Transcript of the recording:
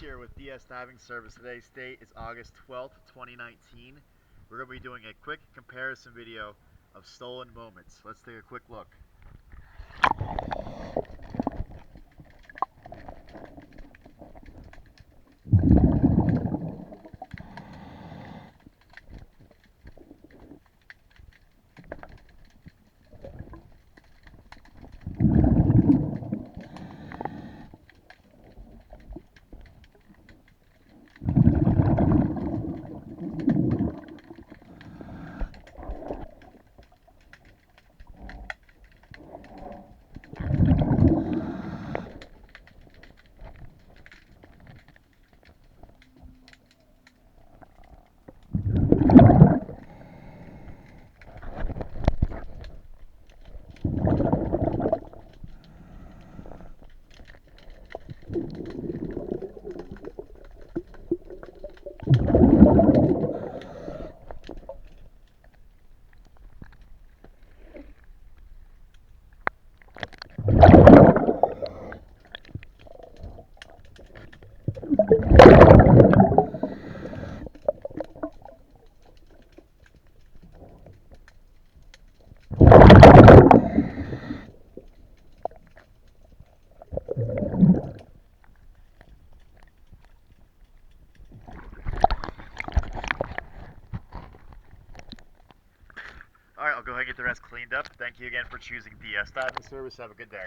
here with DS Diving Service. Today's date is August 12th, 2019. We're going to be doing a quick comparison video of stolen moments. Let's take a quick look. Alright, I'll go ahead and get the rest cleaned up. Thank you again for choosing DS Diving Service. Have a good day.